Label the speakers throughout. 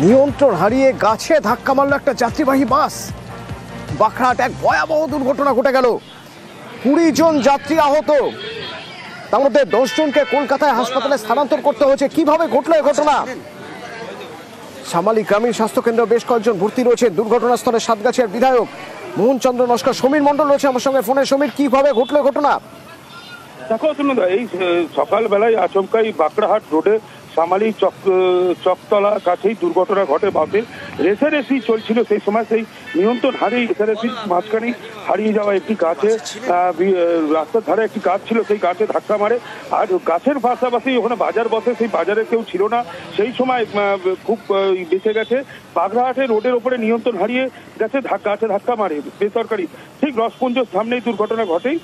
Speaker 1: নিয়ন্ত্রণ হারিয়ে গাছে ধাক্কা মারল একটা যাত্রীবাহী বাস। বাঁকড়াহাট এক ভয়াবহ দুর্ঘটনা ঘটে গেল। 20 জন যাত্রী আহত, তার মধ্যে 10 জনকে কলকাতায় হাসপাতালে স্থানান্তর করতে হয়েছে। কিভাবে ঘটলো এই ঘটনা? শামালী গ্রামীণ স্বাস্থ্য কেন্দ্রে বেশ কয়েকজন ভর্তি রয়েছে। দুর্ঘটনাস্থলে সাতগাছিয়ার বিধায়ক মোহনচন্দ্র নস্কর, সমীর মণ্ডল রয়েছে আমার সঙ্গে ফোনে। সমীর, কিভাবে ঘটলো ঘটনা?
Speaker 2: দেখো এই সকালবেলায় আচমকাই বাঁকড়াহাট রোডে শামালী চকতলা কাছেই দুর্ঘটনা ঘটে। বাসের রেসারেসি চলছিল, সেই সময় সেই নিয়ন্ত্রণ হারিয়ে রেসারেসির মাঝখানে হারিয়ে যাওয়া একটি গাছে, রাস্তার ধারে একটি গাছ ছিল, সেই গাছে ধাক্কা মারে। আর গাছের পাশাপাশি ওখানে বাজার বসে, সেই বাজারে কেউ ছিল না সেই সময়, খুব বেঁচে গেছে। বাগড়াহাটে রোডের ওপরে নিয়ন্ত্রণ হারিয়ে গাছে ধাক্কা মারে বেসরকারি, ঠিক রসপুঞ্জের সামনেই দুর্ঘটনা ঘটেই।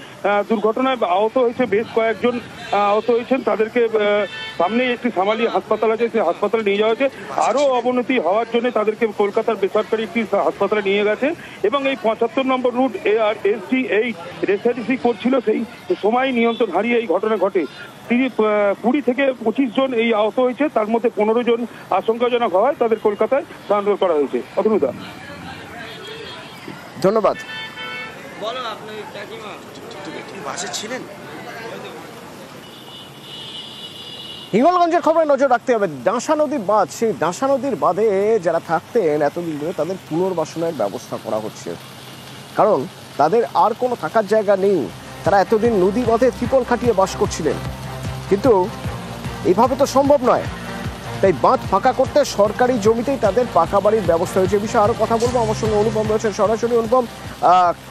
Speaker 2: দুর্ঘটনায় আহত হয়েছে বেশ কয়েকজন, আহত হয়েছেন। তাদেরকে সামনেই একটি শামালী হাসপাতাল আছে, সেই হাসপাতালে নিয়ে যাওয়া হয়েছে। আরো অবনতি হওয়ার জন্য তাদেরকে কলকাতার বেসরকারি একটি হাসপাতালে নিয়ে গেছে। এবং এই 75 নম্বর রুট AR-ST8 রেসারেসি করছিল, সেই সময় নিয়ন্ত্রণ হারিয়ে এই ঘটনা ঘটে। 20 থেকে 25 জন এই আহত হয়েছে, তার মধ্যে 15 জন আশঙ্কাজনক হওয়ায় তাদের কলকাতায় স্থানান্তর করা হয়েছে। অতনুদা,
Speaker 1: ধন্যবাদ। হিঙ্গলগঞ্জের খবরে নজর রাখতে হবে। ডাঁসা নদীর বাঁধ, সেই ডাঁসা নদীর বাঁধে যারা থাকতেন এতদিন ধরে তাদের পুনর্বাসনের ব্যবস্থা করা হচ্ছে, কারণ তাদের আর কোনো থাকার জায়গা নেই। তারা এতদিন নদী বাঁধে ত্রিপল খাটিয়ে বাস করছিলেন, কিন্তু এইভাবে তো সম্ভব নয়। তাই বাঁধ ফাঁকা করতে সরকারি জমিতেই তাদের পাকা বাড়ির ব্যবস্থা হয়েছে। এই বিষয়ে আরো কথা বলবো, আমার সঙ্গে অনুপম রয়েছেন সরাসরি। অনুপম,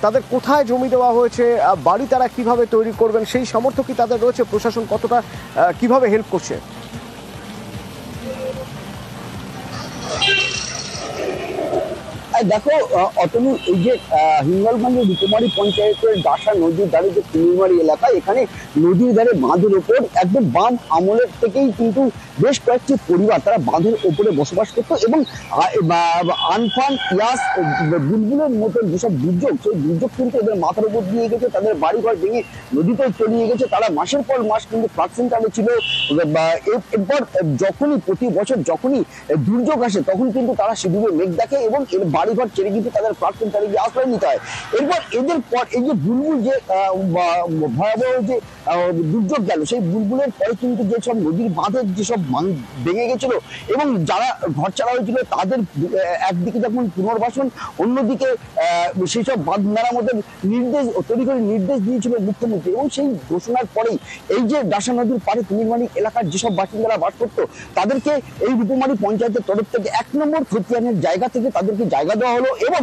Speaker 1: তাদের কোথায় জমি দেওয়া হয়েছে, বাড়ি তারা কিভাবে তৈরি করবেন, সেই সামর্থ্য কি তাদের রয়েছে? প্রশাসন কতটা কিভাবে হেল্প করছে?
Speaker 3: দেখো অতনু, এই যে হিঙ্গলগঞ্জের রূপমারি পঞ্চায়েতের ডাঁসা নদীর ধারে যে কুমিরমারি এলাকা, এখানে নদীর ধারে বাঁধের ওপর একদম বাম আমলের থেকেই কিন্তু বেশ কয়েকটি পরিবার তারা বাঁধের ওপরে বসবাস করতো। এবং আনফান, ইয়াস, বুলবুলের মতো যেসব দুর্যোগ, সেই দুর্যোগ কিন্তু এদের মাথার উপর দিয়ে গেছে, তাদের বাড়িঘর ভেঙে নদীতে চলিয়ে গেছে। তারা মাসের পর মাস কিন্তু ফ্লাড সেন্টারে ছিল। এরপর যখনই প্রতি বছর যখনই দুর্যোগ আসে, তখন কিন্তু তারা সেদিকে মেঘ দেখে এবং এর বাড়িঘর ছেড়ে কিন্তু তাদের ফ্লাড সেন্টারে গিয়ে আশ্রয় নিতে হয়। এরপর এদের পর এই যে বুলবুল যে ভয়াবহ যে দুর্যোগ গেল, সেই বুলবুলের পরে কিন্তু যেসব নদীর বাঁধের যেসব ভেঙে গেছিল এবং যারা ঘর ছাড়া হয়েছিল তাদের একদিকে যখন পুনর্বাসন, অন্যদিকে সেই সব বাঁধ মেরামতের নির্দেশ তৈরি করে নির্দেশ দিয়েছিল মুখ্যমন্ত্রী। এবং সেই ঘোষণার পরেই এই যে ডাঁসা নদীর পাড়ে কুমিরমারি এলাকার যেসব বাসিন্দারা বাস করতো, তাদেরকে এই রূপমারি পঞ্চায়েতের তরফ থেকে 1 নম্বর খতিয়ানের জায়গা থেকে তাদেরকে জায়গা দেওয়া হলো। এবং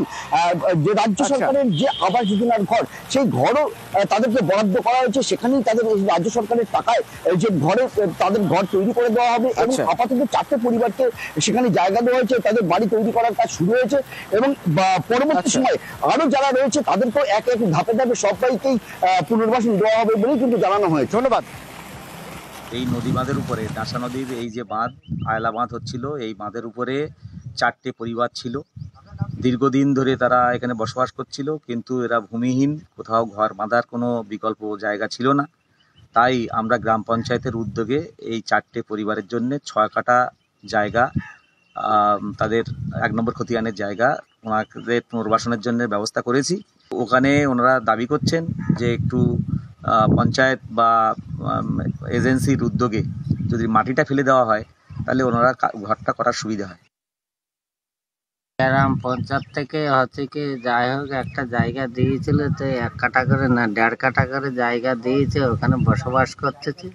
Speaker 3: যে রাজ্য সরকারের যে আবাস যোজনার ঘর, সেই ঘরও তাদেরকে বরাদ্দ করা হয়েছে। সেখানেই তাদের রাজ্য সরকারের টাকায় যে ঘরে তাদের ঘর তৈরি করে দেওয়া হবে। এবং আপাতত 4টে পরিবারকে সেখানে জায়গা দেওয়া হয়েছে, তাদের বাড়ি তৈরি করার কাজ শুরু হয়েছে। এবং পরবর্তী সময় আরো যারা রয়েছে তাদেরকেও এক এক ধাপে ধাপে সবাইকেই পুনর্বাসন দেওয়া হবে বলেই কিন্তু জানানো হয়েছে।
Speaker 1: ধন্যবাদ।
Speaker 4: এই নদী বাঁধের উপরে, ডাঁসা নদীর এই যে বাঁধ, আয়লা বাঁধ হচ্ছিল, এই বাঁধের উপরে 4টে পরিবার ছিল। দীর্ঘদিন ধরে তারা এখানে বসবাস করছিল, কিন্তু এরা ভূমিহীন, কোথাও ঘর বাঁধার কোনো বিকল্প জায়গা ছিল না। তাই আমরা গ্রাম পঞ্চায়েতের উদ্যোগে এই 4টে পরিবারের জন্য 6 কাঠা জায়গা, তাদের 1 নম্বর খতিয়ানের জায়গা, ওনাদের পুনর্বাসনের জন্য ব্যবস্থা করেছি। ওখানে ওনারা দাবি করছেন যে একটু পঞ্চায়েত বা এজেন্সির উদ্যোগে যদি মাটিটা ফেলে দেওয়া হয়, তাহলে ওনারা ঘরটা করার সুবিধা হয়।
Speaker 5: গ্রাম পঞ্চায়েত থেকে হচ্ছে কি যাই হোক একটা জায়গা দিয়েছিল, তো 1 কাঠা করে না 1.5 কাঠা করে জায়গা দিয়েছে, ওখানে বসবাস করতেছে।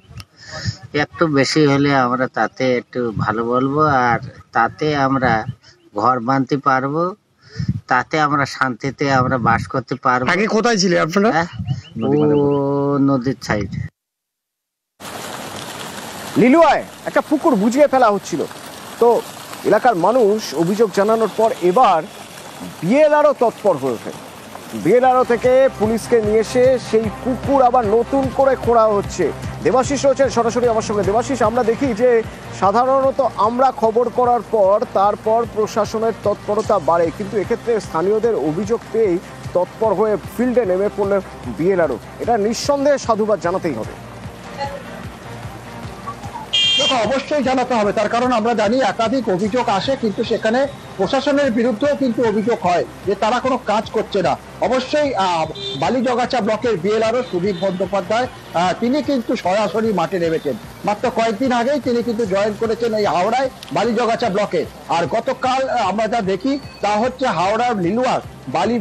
Speaker 5: একটু বেশি হলে আমরা তাতে একটু ভালো বলবো, আর তাতে আমরা ঘর বাঁধতে পারবো, তাতে আমরা শান্তিতে আমরা বাস করতে পারবো।
Speaker 1: আগে কোথায় ছিলেন আপনারা?
Speaker 5: ও নদীর সাইড
Speaker 1: লিলুয়ায় একটা পুকুর বুঝিয়ে ফেলা হচ্ছিল। তো এলাকার মানুষ অভিযোগ জানানোর পর এবার বিএলআরও তৎপর হয়ে ওঠে। বিএলআরও থেকে পুলিশকে নিয়ে এসে সেই পুকুর আবার নতুন করে খোঁড়া হচ্ছে। দেবাশিস রয়েছেন সরাসরি আমার সঙ্গে। দেবাশিস, আমরা দেখি যে সাধারণত আমরা খবর করার পর তারপর প্রশাসনের তৎপরতা বাড়ে, কিন্তু এক্ষেত্রে স্থানীয়দের অভিযোগ পেয়েই তৎপর হয়ে ফিল্ডে নেমে পড়লেন বিএলআরও। এটা নিঃসন্দেহে সাধুবাদ জানাতেই হবে।
Speaker 6: দেখো, অবশ্যই জানাতে হবে, তার কারণ আমরা জানি একাধিক অভিযোগ আসে, কিন্তু সেখানে প্রশাসনের বিরুদ্ধেও কিন্তু অভিযোগ হয় যে তারা কোনো কাজ করছে না। অবশ্যই বালিজগাছা ব্লকের বিএলআরও সুদীপ বন্দ্যোপাধ্যায় তিনি কিন্তু সরাসরি মাঠে নেমেছেন। মাত্র কয়েকদিন আগেই তিনি কিন্তু জয়েন করেছেন এই হাওড়ায় বালিজগাছা ব্লকে। আর গতকাল আমরা যা দেখি তা হচ্ছে হাওড়ার লিলুয়ার বালি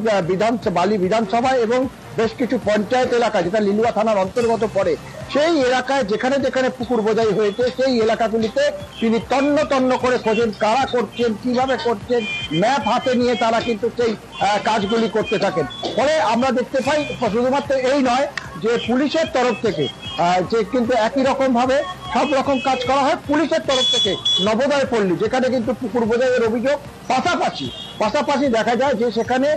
Speaker 6: বিধানসভায় এবং বেশ কিছু পঞ্চায়েত এলাকা যেটা লিলুয়া থানার অন্তর্গত পড়ে, সেই এলাকায় যেখানে যেখানে পুকুর বোঝাই হয়েছে সেই এলাকাগুলিতে তিনি তন্ন তন্ন করে খোঁজেন, কারা করছেন, কিভাবে করছেন, ম্যাপ হাতে নিয়ে তারা কিন্তু সেই কাজগুলি করতে থাকেন। ফলে আমরা দেখতে পাই শুধুমাত্র এই নয় যে পুলিশের তরফ থেকে যে কিন্তু একই রকম ভাবে সব রকম কাজ করা হয় পুলিশের তরফ থেকে। নবোদয় পল্লী যেখানে কিন্তু পুকুর বোঝাইয়ের অভিযোগ, পাশাপাশি দেখা যায় যে সেখানে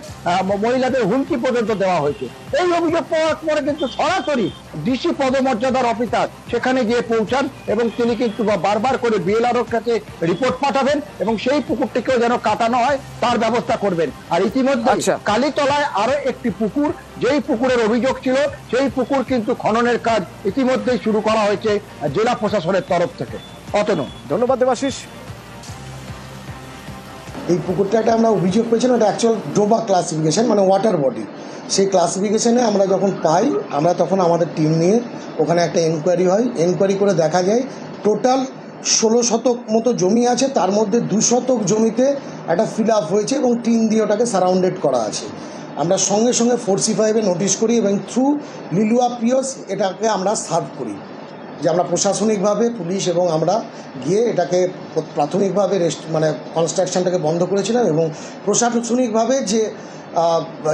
Speaker 6: মহিলাদের হুমকি পর্যন্ত দেওয়া হয়েছে। এই অভিযোগ পাওয়ার পরে কিন্তু সরাসরি ডিসি পদমর্যাদার অফিসার সেখানে গিয়ে পৌঁছান এবং তিনি কিন্তু বারবার করে বিএলআরওর কাছে রিপোর্ট পাঠাবেন এবং সেই পুকুরটিকেও যেন কাটানো হয় তার ব্যবস্থা করবেন। আর ইতিমধ্যে কালীতলায় আরো একটি পুকুর, যেই পুকুরের অভিযোগ ছিল সেই পুকুর কিন্তু খননের কাজ ইতিমধ্যেই শুরু করা হয়েছে জেলা প্রশাসনের তরফ থেকে। অতনু,
Speaker 1: ধন্যবাদ দেবাশিস।
Speaker 7: এই পুকুরটাকে আমরা অভিযোগ পেয়েছিলাম, এটা অ্যাকচুয়াল ডোবা ক্লাসিফিকেশন, মানে ওয়াটার বডি। সেই ক্লাসিফিকেশনে আমরা যখন পাই, আমরা তখন আমাদের টিম নিয়ে ওখানে একটা এনকোয়ারি হয়। এনকোয়ারি করে দেখা যায় টোটাল 16 শতক মতো জমি আছে, তার মধ্যে 2 শতক জমিতে একটা ফিল আপ হয়েছে এবং টিন দিয়ে ওটাকে সারাউন্ডেড করা আছে। আমরা সঙ্গে সঙ্গে 4C5-এ নোটিশ করি এবং থ্রু লিলুয়া পিওস এটাকে আমরা সার্ভ করি, যে আমরা প্রশাসনিকভাবে পুলিশ এবং আমরা গিয়ে এটাকে প্রাথমিকভাবে মানে কনস্ট্রাকশনটাকে বন্ধ করেছিলাম এবং প্রশাসনিকভাবে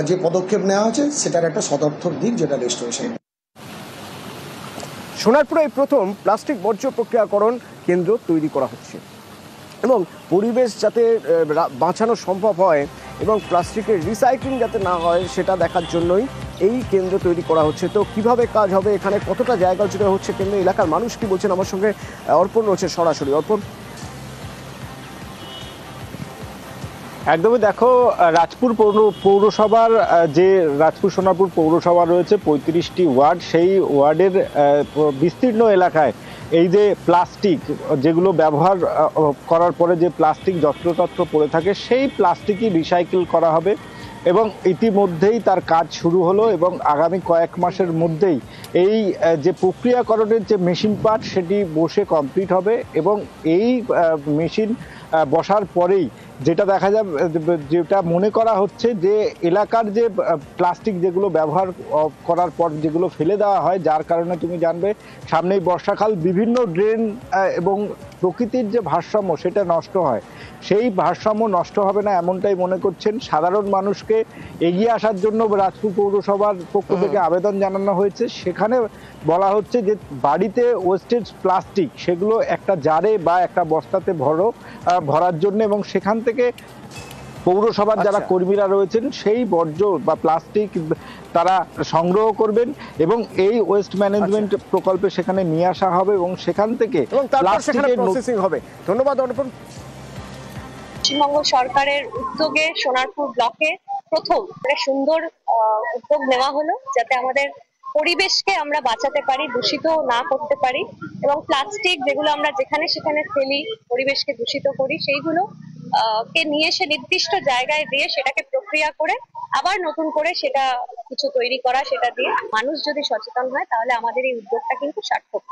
Speaker 7: যে পদক্ষেপ নেওয়া হয়েছে সেটার একটা সদর্থক দিক, যেটা রেস্টোরেশন।
Speaker 1: সোনারপুরে এই প্রথম প্লাস্টিক বর্জ্য প্রক্রিয়াকরণ কেন্দ্র তৈরি করা হচ্ছে এবং পরিবেশ যাতে বাঁচানো সম্ভব হয় এবং প্লাস্টিকের রিসাইক্লিং যাতে না হয় সেটা দেখার জন্যই এই কেন্দ্র তৈরি করা হচ্ছে। তো কিভাবে কাজ হবে, এখানে কতটা জায়গা জুড়ে হচ্ছে কেন্দ্র, এলাকার মানুষ কি বলছেন, আমার সঙ্গে অর্পণ রয়েছে সরাসরি। অর্পণ,
Speaker 8: একদমই, দেখো রাজপুর পৌরসভার যে রাজপুর সোনারপুর পৌরসভা রয়েছে 35টি ওয়ার্ড, সেই ওয়ার্ডের বিস্তীর্ণ এলাকায় এই যে প্লাস্টিক যেগুলো ব্যবহার করার পরে যে প্লাস্টিক যত্রতত্র পড়ে থাকে সেই প্লাস্টিকই রিসাইকেল করা হবে এবং ইতিমধ্যেই তার কাজ শুরু হলো এবং আগামী কয়েক মাসের মধ্যেই এই যে প্রক্রিয়াকরণের যে মেশিন পার্ট সেটি বসে কমপ্লিট হবে এবং এই মেশিন বসার পরেই যেটা দেখা যাবে, যেটা মনে করা হচ্ছে যে এলাকার যে প্লাস্টিক যেগুলো ব্যবহার করার পর যেগুলো ফেলে দেওয়া হয়, যার কারণে তুমি জানবে সামনেই বর্ষাকাল, বিভিন্ন ড্রেন এবং প্রকৃতির যে ভারসাম্য সেটা নষ্ট হয়, সেই ভারসাম্য নষ্ট হবে না এমনটাই মনে করছেন। সাধারণ মানুষকে এগিয়ে আসার জন্য রাজপুর পৌরসভার পক্ষ থেকে আবেদন জানানো হয়েছে। সেখানে বলা হচ্ছে যে বাড়িতে ওয়েস্টেজ প্লাস্টিক সেগুলো একটা জারে বা একটা বস্তাতে ভরার জন্য এবং সেখান থেকে পৌরসভার যারা কর্মীরা রয়েছেন সেই বর্জ্য বা প্লাস্টিক তারা সংগ্রহ করবেন এবং এই ওয়েস্ট ম্যানেজমেন্ট প্রকল্পে সেখানে নিয়ে আসা হবে এবং সেখান থেকে
Speaker 1: প্রসেসিং হবে। ধন্যবাদ অর্পণ।
Speaker 9: পশ্চিমবঙ্গ সরকারের উদ্যোগে সোনারপুর ব্লকে প্রথম সুন্দর উদ্যোগ নেওয়া হলো, যাতে আমাদের পরিবেশকে আমরা বাঁচাতে পারি, দূষিত না করতে পারি এবং প্লাস্টিক যেগুলো আমরা যেখানে সেখানে ফেলি, পরিবেশকে দূষিত করি, সেইগুলো কে নিয়ে এসে নির্দিষ্ট জায়গায় দিয়ে সেটাকে প্রক্রিয়া করে আবার নতুন করে সেটা কিছু তৈরি করা, সেটা দিয়ে মানুষ যদি সচেতন হয় তাহলে আমাদের এই উদ্যোগটা কিন্তু সার্থক।